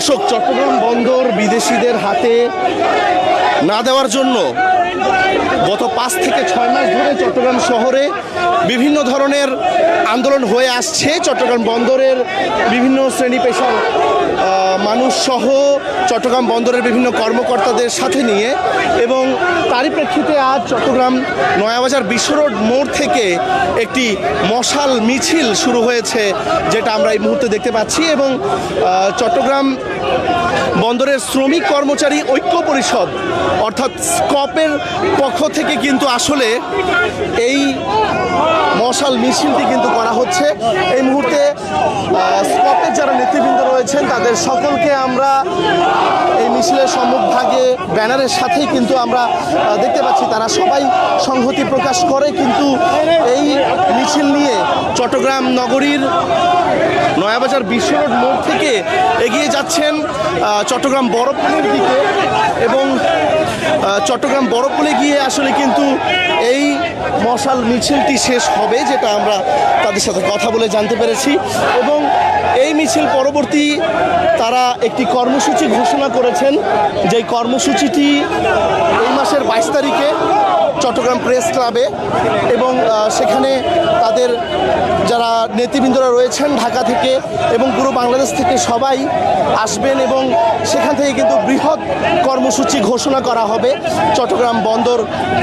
দর্শক, চট্টগ্রাম বন্দর বিদেশিদের হাতে না দেওয়ার জন্য গত 5 থেকে 6 মাস ধরে চট্টগ্রাম শহরে বিভিন্ন ধরনের আন্দোলন হয়ে আসছে। চট্টগ্রাম বন্দরের বিভিন্ন শ্রেণী পেশার মানুষ সহ চট্টগ্রাম বন্দরের বিভিন্ন কর্মকর্তাদের সাথে নিয়ে, এবং তারই প্রেক্ষিতে আজ চট্টগ্রাম নয়াবাজার বিশ্ব রোড মোড় থেকে একটি মশাল মিছিল শুরু হয়েছে, যেটা আমরা এই মুহূর্তে দেখতে পাচ্ছি। এবং চট্টগ্রাম বন্দরের শ্রমিক কর্মচারী ঐক্য পরিষদ অর্থাৎ স্কপের পক্ষ থেকে কিন্তু আসলে এই মশাল মিছিলটি কিন্তু করা হচ্ছে। এই মুহূর্তে স্কপের যারা নেতৃবৃন্দ রয়েছেন তাদের সকলকে আমরা এই মিছিলের সম্মুখভাগে ব্যানারের সাথেই কিন্তু আমরা দেখতে পাচ্ছি। তারা সবাই সংহতি প্রকাশ করে কিন্তু এই মিছিল নিয়ে চট্টগ্রাম নগরীর নয়াবাজার বিশ্ব রোড মোড় থেকে এগিয়ে যাচ্ছেন চট্টগ্রাম বড়পুলের দিকে, এবং চট্টগ্রাম বড়পুলে গিয়ে আসলে কিন্তু এই মশাল মিছিলটি শেষ হবে, যেটা আমরা তাদের সাথে কথা বলে জানতে পেরেছি। এবং এই মিছিল পরবর্তী তারা একটি কর্মসূচি ঘোষণা করেছেন, যেই কর্মসূচিটি এই মাসের 22 তারিখে চট্টগ্রাম প্রেস ক্লাবে, এবং সেখানে তাদের যারা নেতৃবৃন্দরা রয়েছেন ঢাকা থেকে এবং পুরো বাংলাদেশ থেকে সবাই আসবেন, এবং সেখান থেকে কিন্তু বৃহৎ কর্মসূচি ঘোষণা করা হবে চট্টগ্রাম বন্দর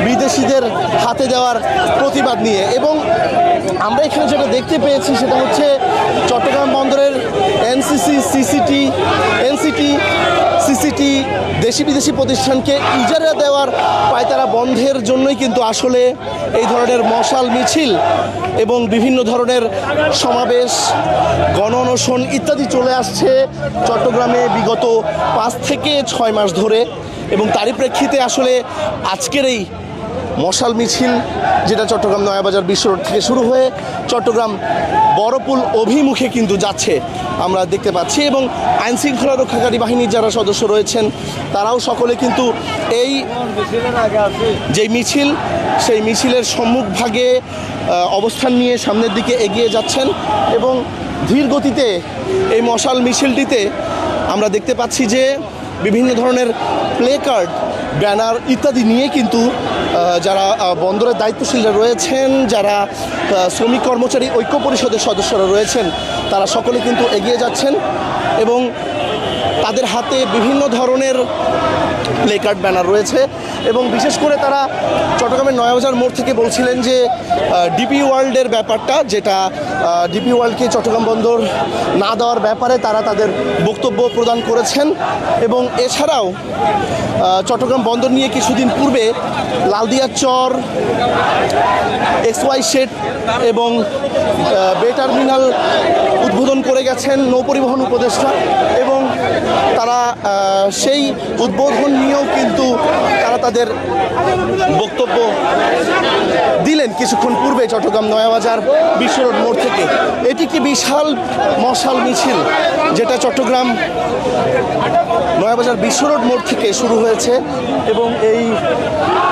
বিদেশিদের হাতে দেওয়ার প্রতিবাদ নিয়ে। এবং আমরা এখানে যেটা দেখতে পেয়েছি সেটা হচ্ছে চট্টগ্রাম বন্দরের এনসিটি, সিসিটি দেশি বিদেশি প্রতিষ্ঠানকে ইজারা দেওয়ার পায়তারা বন্ধের জন্যই কিন্তু আসলে এই ধরনের মশাল মিছিল এবং বিভিন্ন ধরনের সমাবেশ, গণ অনশন ইত্যাদি চলে আসছে চট্টগ্রামে বিগত 5 থেকে 6 মাস ধরে। এবং তারই প্রেক্ষিতে আসলে আজকের এই মশাল মিছিল, যেটা চট্টগ্রাম নয়াবাজার বিশ্ব রোড থেকে শুরু হয়ে চট্টগ্রাম বড়পুল অভিমুখে কিন্তু যাচ্ছে আমরা দেখতে পাচ্ছি। এবং আইনশৃঙ্খলা রক্ষাকারী বাহিনীর যারা সদস্য রয়েছেন তারাও সকলে কিন্তু এই যে মিছিল, সেই মিছিলের সম্মুখভাগে অবস্থান নিয়ে সামনের দিকে এগিয়ে যাচ্ছেন। এবং ধীর গতিতে এই মশাল মিছিলটিতে আমরা দেখতে পাচ্ছি যে বিভিন্ন ধরনের প্লে কার্ড, ব্যানার ইত্যাদি নিয়ে কিন্তু যারা বন্দরের দায়িত্বশীলরা রয়েছেন, যারা শ্রমিক কর্মচারী ঐক্য পরিষদের সদস্যরা রয়েছেন, তারা সকলে কিন্তু এগিয়ে যাচ্ছেন। এবং তাদের হাতে বিভিন্ন ধরনের প্লে কার্ড, ব্যানার রয়েছে। এবং বিশেষ করে তারা চট্টগ্রামের নয়াবাজার মোড় থেকে বলছিলেন যে ডিপি ওয়ার্ল্ডের ব্যাপারটা, যেটা ডিপি ওয়ার্ল্ডকে চট্টগ্রাম বন্দর না দেওয়ার ব্যাপারে তারা তাদের বক্তব্য প্রদান করেছেন। এবং এছাড়াও চট্টগ্রাম বন্দর নিয়ে কিছুদিন পূর্বে লালদিয়া চর, XY শেড এবং বে টার্মিনাল উদ্বোধন করে গেছেন নৌপরিবহন উপদেষ্টা, এবং তারা সেই উদ্বোধন নিয়েও কিন্তু তারা তাদের বক্তব্য দিলেন কিছুক্ষণ পূর্বে চট্টগ্রাম নয়াবাজার বিশ্ব রোড মোড় থেকে। এটি কি বিশাল মশাল মিছিল, যেটা চট্টগ্রাম নয়াবাজার বিশ্ব রোড মোড় থেকে শুরু হয়েছে। এবং এই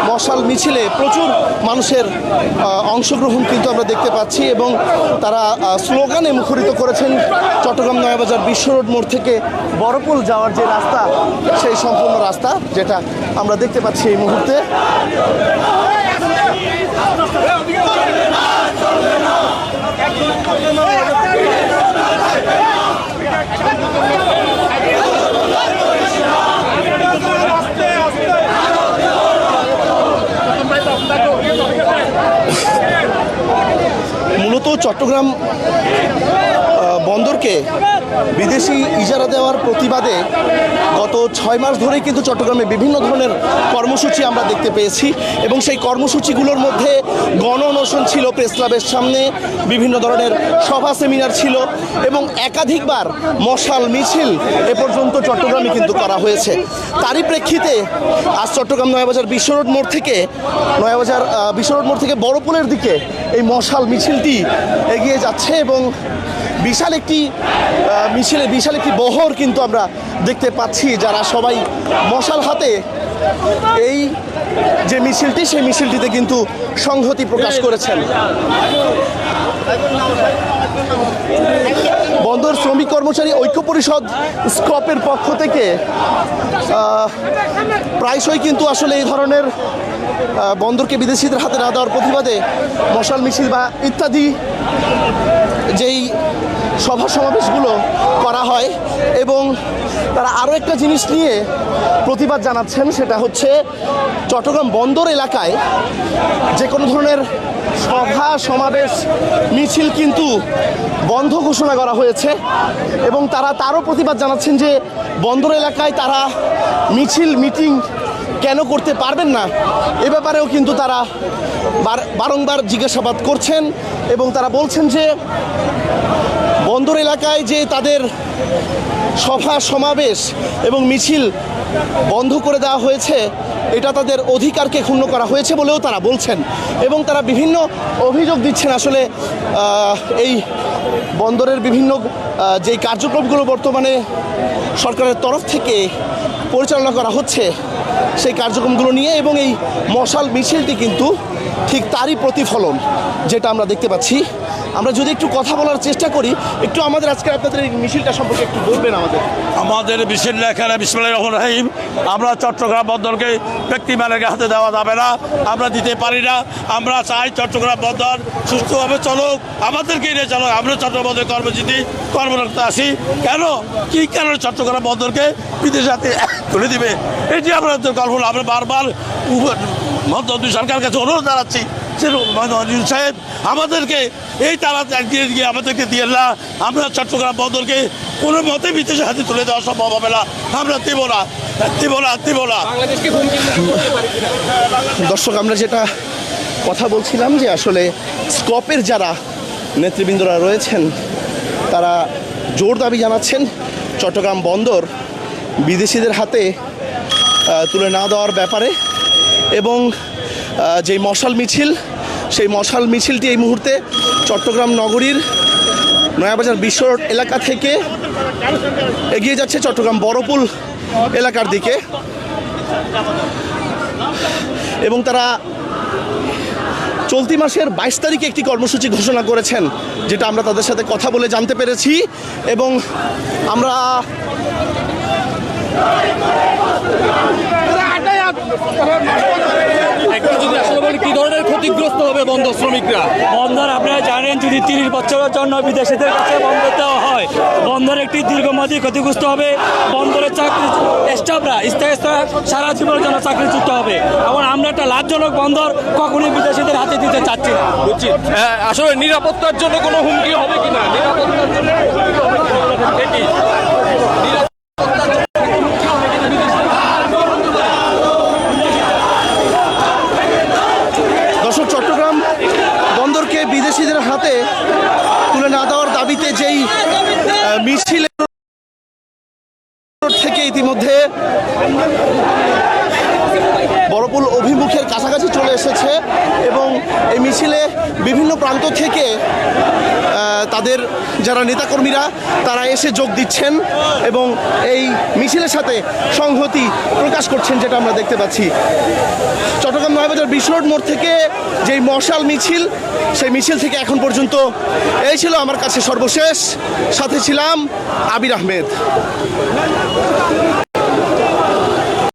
মশাল মিছিলে প্রচুর মানুষের অংশগ্রহণ কিন্তু আমরা দেখতে পাচ্ছি, এবং তারা স্লোগানে মুখরিত করেছেন চট্টগ্রাম নয়াবাজার বিশ্ব রোড মোড় থেকে বড়পুল যাওয়ার যে রাস্তা, সেই সম্পূর্ণ রাস্তা, যেটা আমরা দেখতে পাচ্ছি এই মুহূর্তে। মূলত চট্টগ্রাম বন্দরকে বিদেশি ইজারা দেওয়ার প্রতিবাদে গত 6 মাস ধরেই কিন্তু চট্টগ্রামে বিভিন্ন ধরনের কর্মসূচি আমরা দেখতে পেয়েছি। এবং সেই কর্মসূচিগুলোর মধ্যে গণ অনশন ছিল প্রেস ক্লাবের সামনে, বিভিন্ন ধরনের সভা সেমিনার ছিল, এবং একাধিকবার মশাল মিছিল এ পর্যন্ত চট্টগ্রামে কিন্তু করা হয়েছে। তারই প্রেক্ষিতে আজ চট্টগ্রাম নয়াবাজার বিশ্ব রোড মোড় থেকে বড়পুলের দিকে এই মশাল মিছিলটি এগিয়ে যাচ্ছে। এবং বিশাল একটি বহর কিন্তু আমরা দেখতে পাচ্ছি, যারা সবাই মশাল হাতে এই যে মিছিলটি, সেই মিছিলটিতে কিন্তু সংহতি প্রকাশ করেছেন। বন্দর বন্দর শ্রমিক কর্মচারী ঐক্য পরিষদ স্কপের পক্ষ থেকে প্রায়শই কিন্তু আসলে এই ধরনের বন্দরকে বিদেশিদের হাতে না দেওয়ার প্রতিবাদে মশাল মিছিল বা ইত্যাদি যেই সভা সমাবেশগুলো করা হয় এবং তারা আরও একটা জিনিস নিয়ে প্রতিবাদ জানাচ্ছেন, সেটা হচ্ছে চট্টগ্রাম বন্দর এলাকায় যে কোনো ধরনের সভা সমাবেশ মিছিল কিন্তু বন্ধ ঘোষণা করা হয়েছে এবং তারা তারও প্রতিবাদ জানাচ্ছেন যে বন্দর এলাকায় তারা মিছিল মিটিং কেন করতে পারবেন না, এ ব্যাপারেও কিন্তু তারা বারংবার জিজ্ঞাসাবাদ করছেন এবং তারা বলছেন যে বন্দর এলাকায় যে তাদের সভা সমাবেশ এবং মিছিল বন্ধ করে দেওয়া হয়েছে এটা তাদের অধিকারকে ক্ষুণ্ণ করা হয়েছে বলেও তারা বলছেন এবং তারা বিভিন্ন অভিযোগ দিচ্ছেন আসলে এই বন্দরের বিভিন্ন যেই কার্যক্রমগুলো বর্তমানে সরকারের তরফ থেকে পরিচালনা করা হচ্ছে সেই কার্যক্রমগুলো নিয়ে এবং এই মশাল মিছিলটি কিন্তু ঠিক তারই প্রতিফলন যেটা আমরা দেখতে পাচ্ছি। আমরা যদি একটু কথা বলার চেষ্টা করি, একটু আমাদের আজকে আপনাদের এই মিছিলটা সম্পর্কে একটু বলবেন আমাদের মিছিল লেখারা বিসমিল্লাহির রহমানির রহিম। আমরা চট্টগ্রাম বন্দরকে ব্যক্তি মালিকের হাতে দেওয়া যাবে না, আমরা দিতে পারি না। আমরা চাই চট্টগ্রাম বন্দর সুস্থভাবে চলুক, আমাদেরকে নিয়ে চলুক। আমরা চট্টগ্রাম বন্দর কর্মরত আছি। কেন কি কারণে চট্টগ্রাম বন্দরকে বিদেশের হাতে তুলে দিবে, এটি আমরা কল্পনা। আমরা বারবার মন্ত্রী সরকারের কাছে অনুরোধ জানাচ্ছি সাহেব আমাদেরকে এই তারা দিয়ে আমাদেরকে দিয়ে না, আমরা চট্টগ্রাম বন্দরকে কোনো মতে বিদেশের হাতে তুলে দেওয়া সম্ভব হবে না। আমরা দেবো না। দর্শক, আমরা যেটা কথা বলছিলাম যে আসলে স্কপের যারা নেতৃবৃন্দরা রয়েছেন তারা জোর দাবি জানাচ্ছেন চট্টগ্রাম বন্দর বিদেশিদের হাতে তুলে না দেওয়ার ব্যাপারে এবং যেই মশাল মিছিল সেই মশাল মিছিলটি এই মুহূর্তে চট্টগ্রাম নগরীর নয়াবাজার বিশ্ব রোড এলাকা থেকে এগিয়ে যাচ্ছে চট্টগ্রাম বড়পুল এলাকার দিকে এবং তারা চলতি মাসের 22 তারিখে একটি কর্মসূচি ঘোষণা করেছেন, যেটা আমরা তাদের সাথে কথা বলে জানতে পেরেছি এবং আমরা কি ধরনের ক্ষতিগ্রস্ত হবে বন্দর শ্রমিকরা? বন্দর আপনারা জানেন, যদি 30 বছরের জন্য বিদেশিদের কাছে বন্দর দেওয়া হয়, বন্দর একটি দীর্ঘমেয়াদী ক্ষতিগ্রস্ত হবে। বন্দরের চাকরি স্টাফরা স্থায়ী সারা জীবনের জন্য চাকরিচ্যুত হবে এবং আমরা একটা লাভজনক বন্দর কখনোই বিদেশিদের হাতে দিতে চাচ্ছি না। আসলে নিরাপত্তার জন্য কোনো হুমকি হবে কিনা? নিরাপত্তার জন্য চট্টগ্রাম বন্দরকে বিদেশিদের হাতে তুলে না দেওয়ার দাবিতে যেই মিছিল থেকে ইতিমধ্যে বড়পুল অভিমুখের কাছাকাছি চলে এসেছে এবং এই মিছিলে বিভিন্ন প্রান্ত থেকে তাদের যারা নেতাকর্মীরা তারা এসে যোগ দিচ্ছেন এবং এই মিছিলের সাথে সংহতি প্রকাশ করছেন, যেটা আমরা দেখতে পাচ্ছি। চট্টগ্রাম নয়াবাজার বিশ্ব রোড মোড় থেকে যেই মশাল মিছিল, সেই মিছিল থেকে এখন পর্যন্ত এই ছিল আমার কাছে সর্বশেষ। সাথে ছিলাম আবির আহমেদ।